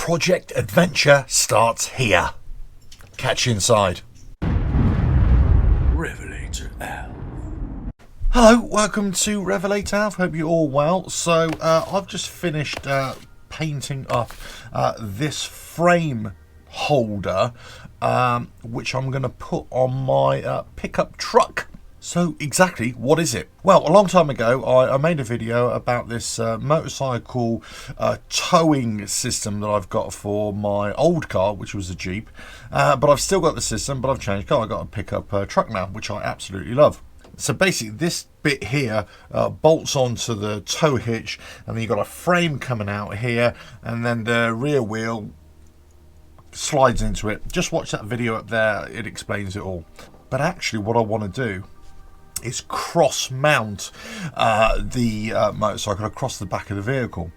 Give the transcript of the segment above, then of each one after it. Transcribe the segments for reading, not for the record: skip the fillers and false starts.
project adventure starts here. Catch you inside. RevelatorAlf. Hello, welcome to RevelatorAlf. Hope you're all well. So I've just finished painting up this frame holder, which I'm going to put on my pickup truck. So exactly what is it? Well, a long time ago I made a video about this motorcycle towing system that I've got for my old car, which was a Jeep, but I've still got the system, but I've changed car. I've got a pickup truck now, which I absolutely love. So basically this bit here bolts onto the tow hitch, and then you've got a frame coming out here, and then the rear wheel slides into it. Just watch that video up there, it explains it all. But actually what I want to do is cross mount the motorcycle across the back of the vehicle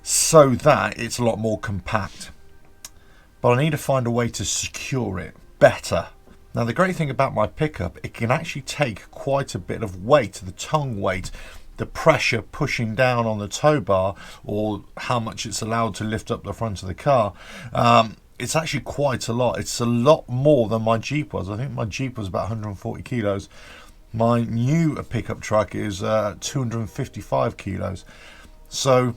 so that it's a lot more compact. But I need to find a way to secure it better. Now the great thing about my pickup, it can actually take quite a bit of weight, the tongue weight, the pressure pushing down on the tow bar, or how much it's allowed to lift up the front of the car. It's actually quite a lot. It's a lot more than my Jeep was. I think my Jeep was about 140 kilos. My new pickup truck is 255 kilos. So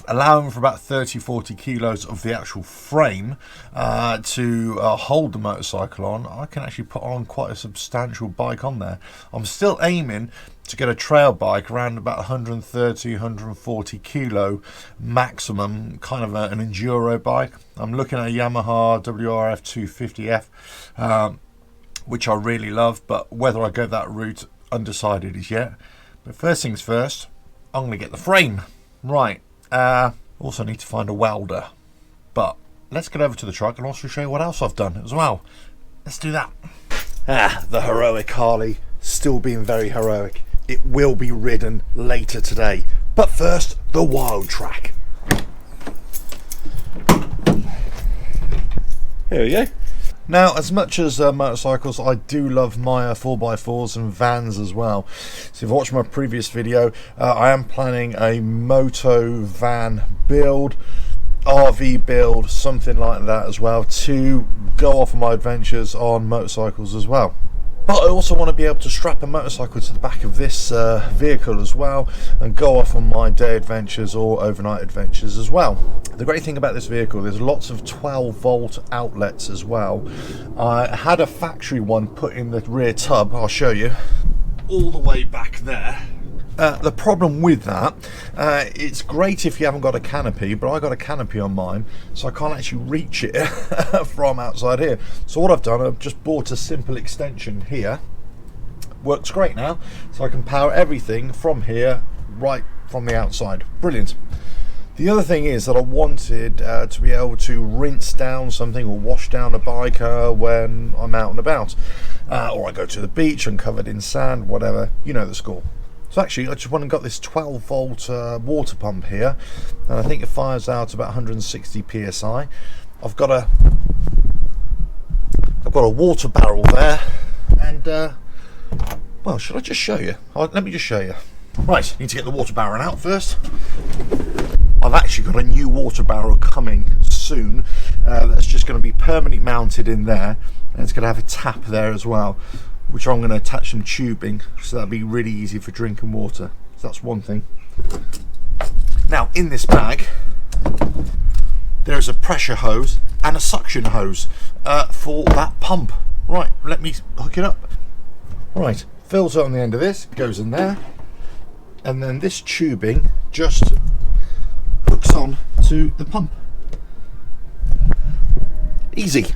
allowing for about 30-40 kilos of the actual frame to hold the motorcycle on, I can actually put on quite a substantial bike on there. I'm still aiming to get a trail bike around about 130, 140 kilo maximum, kind of an enduro bike. I'm looking at a Yamaha WRF 250F, which I really love, but whether I go that route, undecided as yet. But first things first, I'm going to get the frame. Right, also need to find a welder. But let's get over to the truck and also show you what else I've done as well. Let's do that. The heroic Harley, still being very heroic. It will be ridden later today. But first, the Wildtrak. Here we go. Now, as much as motorcycles, I do love my 4x4s and vans as well. So if you've watched my previous video, I am planning a moto van build, RV build, something like that as well, to go off on my adventures on motorcycles as well. But I also want to be able to strap a motorcycle to the back of this vehicle as well and go off on my day adventures or overnight adventures as well. The great thing about this vehicle, there's lots of 12-volt outlets as well. I had a factory one put in the rear tub, I'll show you, all the way back there. The problem with that, it's great if you haven't got a canopy, but I got a canopy on mine, so I can't actually reach it from outside here. So what I've done, I've just bought a simple extension here. Works great now, so I can power everything from here, right from the outside. Brilliant. The other thing is that I wanted to be able to rinse down something or wash down a bike when I'm out and about. Or I go to the beach and covered in sand, whatever, you know the score. So actually I just went and got this 12-volt water pump here, and I think it fires out about 160 psi. I've got a water barrel there, and well, should I just show you? Let me just show you. Right, need to get the water barrel out first. I've actually got a new water barrel coming soon that's just going to be permanently mounted in there, and it's going to have a tap there as well, which I'm going to attach some tubing, so that'll be really easy for drinking water. So that's one thing. Now in this bag there's a pressure hose and a suction hose for that pump. Right, let me hook it up. Right, filter on the end of this, goes in there, and then this tubing just hooks on to the pump. Easy.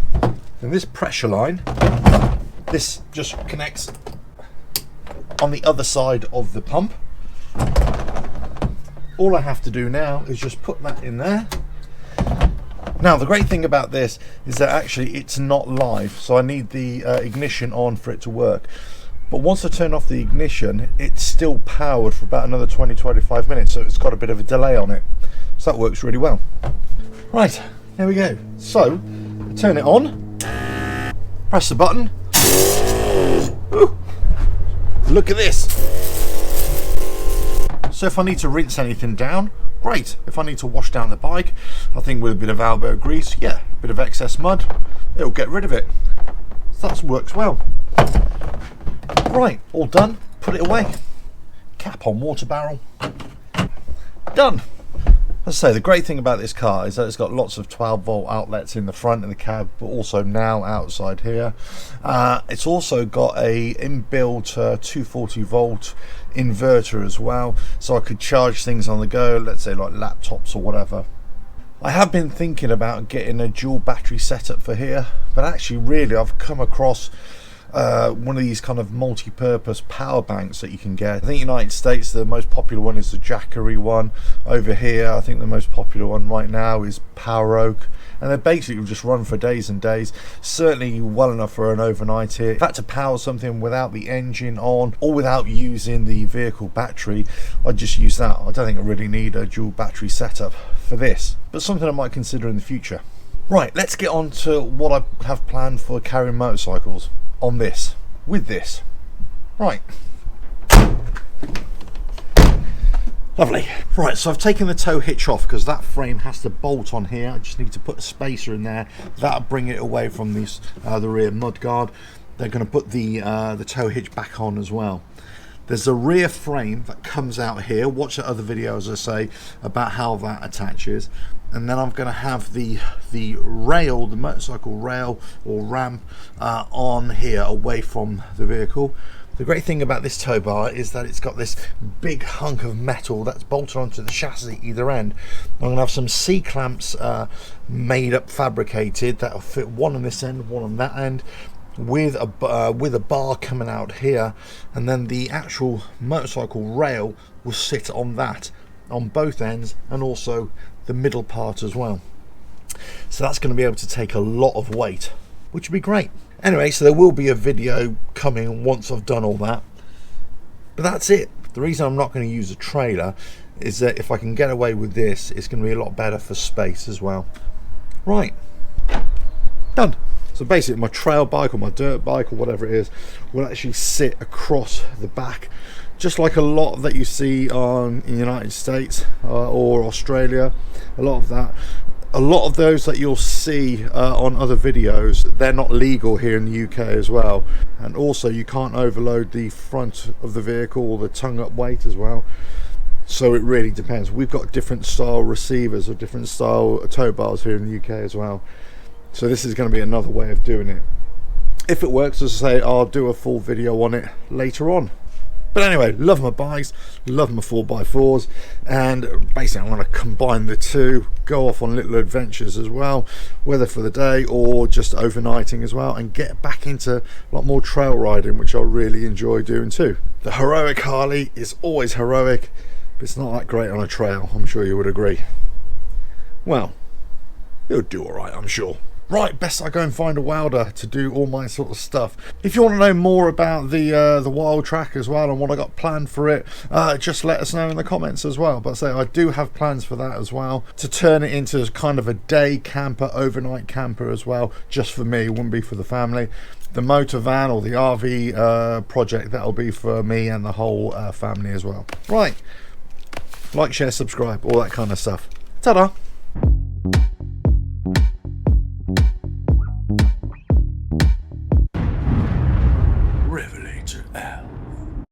And this pressure line, this just connects on the other side of the pump. All I have to do now is just put that in there. Now the great thing about this is that actually it's not live, so I need the ignition on for it to work. But once I turn off the ignition, it's still powered for about another 20-25 minutes, so it's got a bit of a delay on it. So that works really well. Right, there we go. So, turn it on, press the button. Ooh, look at this. So if I need to rinse anything down, great. If I need to wash down the bike, I think with a bit of elbow grease, yeah, a bit of excess mud, it'll get rid of it. So that works well. Right, all done. Put it away. Cap on water barrel. Done. As I say, the great thing about this car is that it's got lots of 12-volt outlets in the front of the cab, but also now outside here. It's also got a inbuilt 240-volt inverter as well, so I could charge things on the go, let's say like laptops or whatever. I have been thinking about getting a dual battery setup for here, but actually really I've come across one of these kind of multi-purpose power banks that you can get. I think United States the most popular one is the Jackery one. Over here I think the most popular one right now is Power Oak, and they basically just run for days and days. Certainly well enough for an overnight here. If I had to power something without the engine on or without using the vehicle battery, I'd just use that. I don't think I really need a dual battery setup for this, but something I might consider in the future. Right, let's get on to what I have planned for carrying motorcycles on this, with this. Right. Lovely. Right, so I've taken the tow hitch off because that frame has to bolt on here. I just need to put a spacer in there. That'll bring it away from this, the rear mudguard. They're going to put the tow hitch back on as well. There's a rear frame that comes out here. Watch the other video, as I say, about how that attaches. And then I'm going to have the rail, the motorcycle rail or ramp on here away from the vehicle. The great thing about this tow bar is that it's got this big hunk of metal that's bolted onto the chassis either end. I'm going to have some C-clamps made up, fabricated, that'll fit one on this end, one on that end, with a bar coming out here, and then the actual motorcycle rail will sit on that on both ends, and also the middle part as well. So that's going to be able to take a lot of weight, which would be great. Anyway, so there will be a video coming once I've done all that, but that's it. The reason I'm not going to use a trailer is that if I can get away with this, it's going to be a lot better for space as well. Right, done. So basically my trail bike or my dirt bike or whatever it is will actually sit across the back, just like a lot that you see in the United States or Australia. A lot of those that you'll see on other videos, they're not legal here in the UK as well. And also you can't overload the front of the vehicle or the tongue up weight as well. So it really depends. We've got different style receivers or different style tow bars here in the UK as well. So this is going to be another way of doing it. If it works, as I say, I'll do a full video on it later on. But anyway, love my bikes, love my 4x4s, and basically I'm going to combine the two, go off on little adventures as well, whether for the day or just overnighting as well, and get back into a lot more trail riding, which I really enjoy doing too. The heroic Harley is always heroic, but it's not that great on a trail, I'm sure you would agree. Well, it'll do alright, I'm sure. Right, best I go and find a welder to do all my sort of stuff. If you want to know more about the Wildtrak as well and what I got planned for it, just let us know in the comments as well. But I say I do have plans for that as well, to turn it into kind of a day camper, overnight camper as well, just for me, it wouldn't be for the family. The motor van or the RV project, that'll be for me and the whole family as well. Right, like, share, subscribe, all that kind of stuff. Ta-da!